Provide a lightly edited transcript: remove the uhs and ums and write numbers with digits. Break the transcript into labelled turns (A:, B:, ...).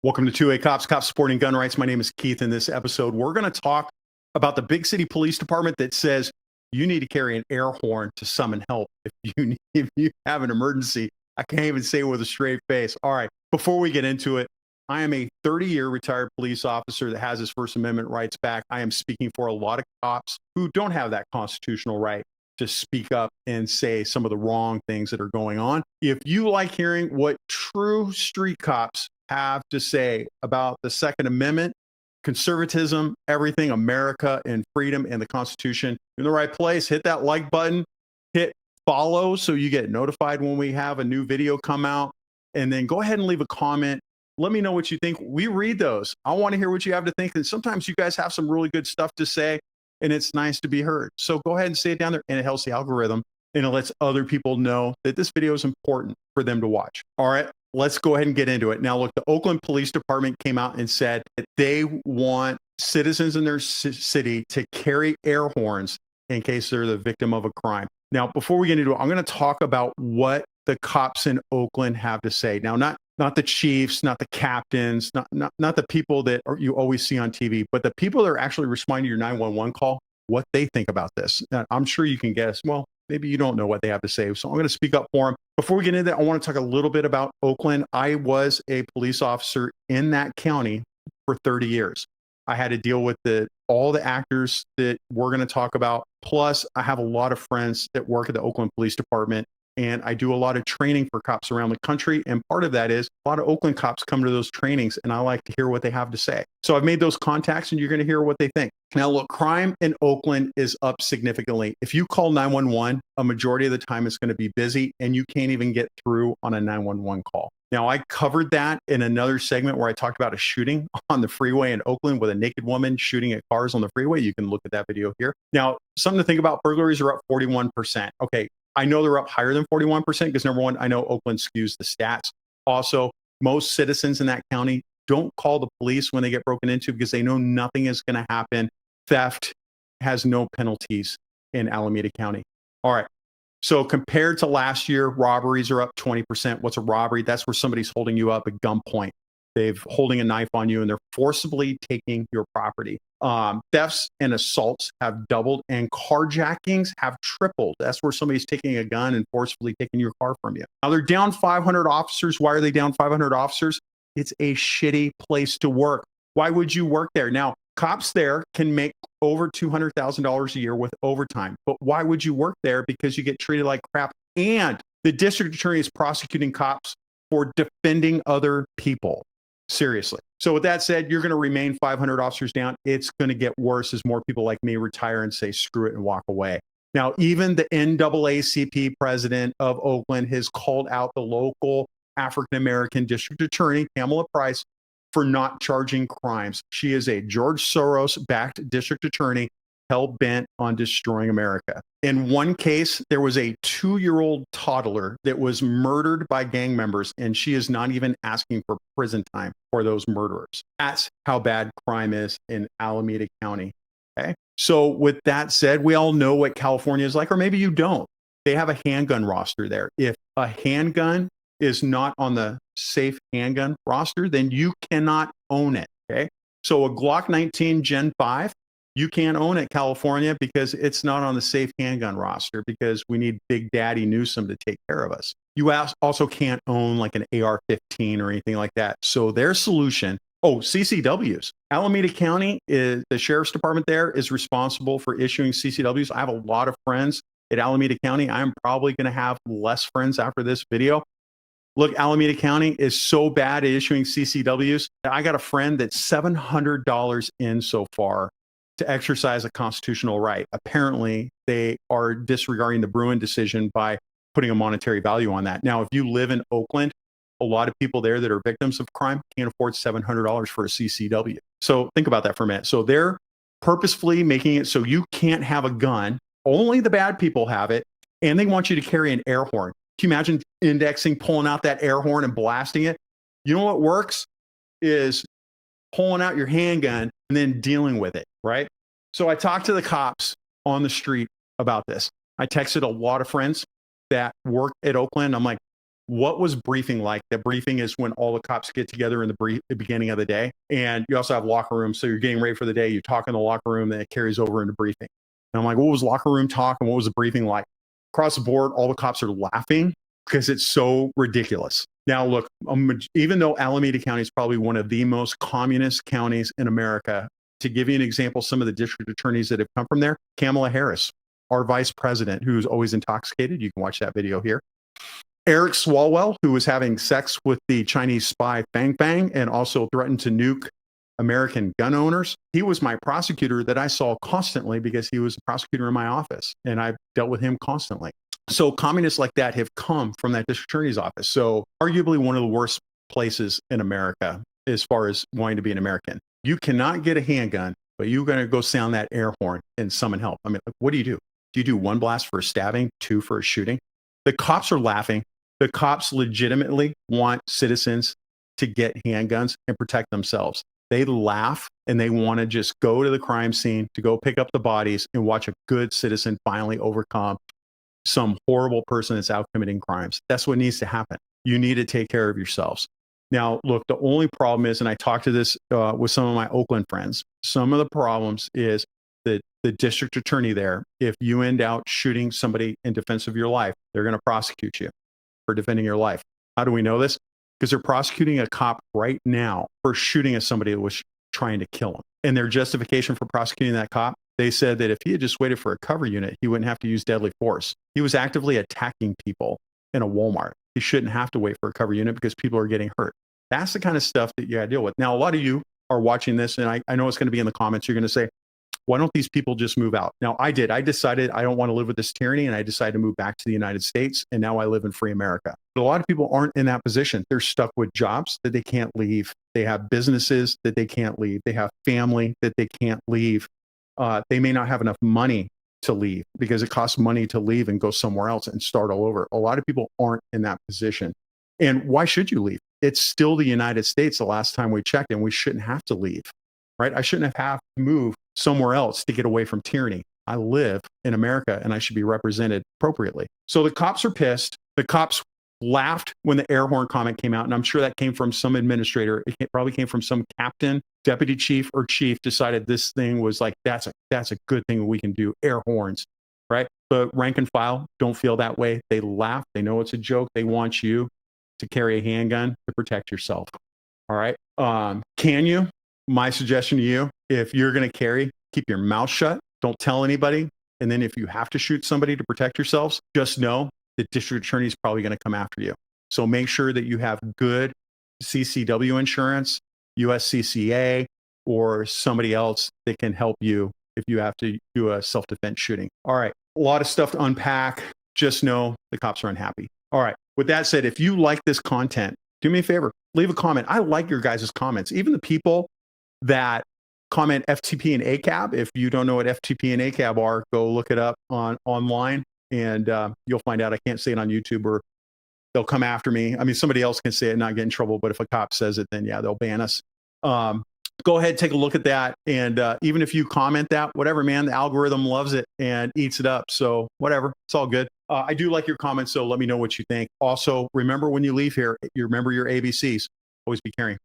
A: Welcome to 2A Cops, Cops Supporting Gun Rights. My name is Keith. In this episode, we're going to talk about the big city police department that says you need to carry an air horn to summon help if you have an emergency. I can't even say it with a straight face. All right, before we get into it, I am a 30-year retired police officer that has his First Amendment rights back. I am speaking for a lot of cops who don't have that constitutional right to speak up and say some of the wrong things that are going on. If you like hearing what true street cops have to say about the Second Amendment, conservatism, everything, America and freedom and the Constitution, you're in the right place. Hit that like button, hit follow so you get notified when we have a new video come out, and then go ahead and leave a comment. Let me know what you think. We read those. I want to hear what you have to think. And sometimes you guys have some really good stuff to say, and it's nice to be heard. So go ahead and say it down there, and it helps the algorithm, and it lets other people know that this video is important for them to watch. All right, let's go ahead and get into it. Now, look, the Oakland Police Department came out and said that they want citizens in their city to carry air horns in case they're the victim of a crime. Now, before we get into it, I'm going to talk about what the cops in Oakland have to say. Now, not the chiefs, not the captains, not the people that you always see on TV, but the people that are actually responding to your 911 call, what they think about this. Now, I'm sure you can guess. Well, maybe you don't know what they have to say. So I'm going to speak up for them. Before we get into that, I want to talk a little bit about Oakland. I was a police officer in that county for 30 years. I had to deal with all the actors that we're going to talk about. Plus, I have a lot of friends that work at the Oakland Police Department, and I do a lot of training for cops around the country. And part of that is a lot of Oakland cops come to those trainings, and I like to hear what they have to say. So I've made those contacts, and you're going to hear what they think. Now, look, crime in Oakland is up significantly. If you call 911, a majority of the time it's going to be busy, and you can't even get through on a 911 call. Now, I covered that in another segment where I talked about a shooting on the freeway in Oakland with a naked woman shooting at cars on the freeway. You can look at that video here. Now, something to think about, burglaries are up 41%. Okay, I know they're up higher than 41% because, number one, I know Oakland skews the stats. Also, most citizens in that county don't call the police when they get broken into because they know nothing is going to happen. Theft has no penalties in Alameda County. All right. So compared to last year, robberies are up 20%. What's a robbery? That's where somebody's holding you up at gunpoint. They're holding a knife on you and they're forcibly taking your property. Thefts and assaults have doubled, and carjackings have tripled. That's where somebody's taking a gun and forcibly taking your car from you. Now, they're down 500 officers. Why are they down 500 officers? It's a shitty place to work. Why would you work there? Now, cops there can make over $200,000 a year with overtime. But why would you work there? Because you get treated like crap. And the district attorney is prosecuting cops for defending other people. Seriously. So with that said, you're going to remain 500 officers down. It's going to get worse as more people like me retire and say, screw it and walk away. Now, even the NAACP president of Oakland has called out the local African-American district attorney, Pamela Price, for not charging crimes. She is a George Soros-backed district attorney hell-bent on destroying America. In one case, there was a 2-year-old toddler that was murdered by gang members, and she is not even asking for prison time for those murderers. That's how bad crime is in Alameda County. Okay. So with that said, we all know what California is like, or maybe you don't. They have a handgun roster there. If a handgun is not on the safe handgun roster, then you cannot own it. Okay. So a Glock 19 Gen 5, you can't own it, California, because it's not on the safe handgun roster because we need Big Daddy Newsom to take care of us. You also can't own like an AR-15 or anything like that. So their solution, CCWs. Alameda County, the sheriff's department there is responsible for issuing CCWs. I have a lot of friends at Alameda County. I'm probably going to have less friends after this video. Look, Alameda County is so bad at issuing CCWs. I got a friend that's $700 in so far to exercise a constitutional right. Apparently, they are disregarding the Bruin decision by putting a monetary value on that. Now, if you live in Oakland, a lot of people there that are victims of crime can't afford $700 for a CCW. So think about that for a minute. So they're purposefully making it so you can't have a gun. Only the bad people have it. And they want you to carry an air horn. Can you imagine indexing, pulling out that air horn and blasting it? You know what works is pulling out your handgun and then dealing with it, right? So I talked to the cops on the street about this. I texted a lot of friends that work at Oakland. I'm like, what was briefing like? The briefing is when all the cops get together in the beginning of the day. And you also have locker rooms. So you're getting ready for the day. You talk in the locker room, then it carries over into briefing. And I'm like, what was locker room talk and what was the briefing like? Across the board, all the cops are laughing because it's so ridiculous. Now, look, even though Alameda County is probably one of the most communist counties in America, to give you an example, some of the district attorneys that have come from there, Kamala Harris, our vice president, who's always intoxicated. You can watch that video here. Eric Swalwell, who was having sex with the Chinese spy Fang Fang and also threatened to nuke American gun owners. He was my prosecutor that I saw constantly because he was a prosecutor in my office, and I dealt with him constantly. So communists like that have come from that district attorney's office. So arguably one of the worst places in America as far as wanting to be an American. You cannot get a handgun, but you're going to go sound that air horn and summon help. I mean, what do? Do you do 1 blast for a stabbing, 2 for a shooting? The cops are laughing. The cops legitimately want citizens to get handguns and protect themselves. They laugh and they want to just go to the crime scene, to go pick up the bodies and watch a good citizen finally overcome some horrible person that's out committing crimes. That's what needs to happen. You need to take care of yourselves. Now, look, the only problem is, and I talked to this with some of my Oakland friends, some of the problems is that the district attorney there, if you end out shooting somebody in defense of your life, they're going to prosecute you for defending your life. How do we know this? Because they're prosecuting a cop right now for shooting at somebody that was trying to kill him. And their justification for prosecuting that cop, they said that if he had just waited for a cover unit, he wouldn't have to use deadly force. He was actively attacking people in a Walmart. He shouldn't have to wait for a cover unit because people are getting hurt. That's the kind of stuff that you got to deal with. Now, a lot of you are watching this, and I know it's going to be in the comments. You're going to say, why don't these people just move out? Now, I did. I decided I don't want to live with this tyranny, and I decided to move back to the United States, and now I live in free America. But a lot of people aren't in that position. They're stuck with jobs that they can't leave. They have businesses that they can't leave. They have family that they can't leave. They may not have enough money to leave because it costs money to leave and go somewhere else and start all over. A lot of people aren't in that position. And why should you leave? It's still the United States the last time we checked, and we shouldn't have to leave, right? I shouldn't have to move somewhere else to get away from tyranny. I live in America and I should be represented appropriately. So the cops are pissed. The cops laughed when the air horn comment came out. And I'm sure that came from some administrator. It probably came from some captain, deputy chief, or chief decided this thing was like, that's a good thing we can do, air horns, right? The rank and file don't feel that way. They laugh. They know it's a joke. They want you to carry a handgun to protect yourself. All right. Can you? My suggestion to you, if you're going to carry, keep your mouth shut. Don't tell anybody. And then if you have to shoot somebody to protect yourselves, just know the district attorney is probably going to come after you. So make sure that you have good CCW insurance, USCCA, or somebody else that can help you if you have to do a self-defense shooting. All right. A lot of stuff to unpack. Just know the cops are unhappy. All right. With that said, if you like this content, do me a favor, leave a comment. I like your guys' comments. Even the people that comment FTP and ACAB. If you don't know what FTP and ACAB are, go look it up online and you'll find out. I can't say it on YouTube or they'll come after me. I mean, somebody else can say it and not get in trouble, but if a cop says it, then yeah, they'll ban us. Go ahead, take a look at that. And even if you comment that, whatever, man, the algorithm loves it and eats it up. So whatever, it's all good. I do like your comments, so let me know what you think. Also, remember when you leave here, you remember your ABCs. Always be caring.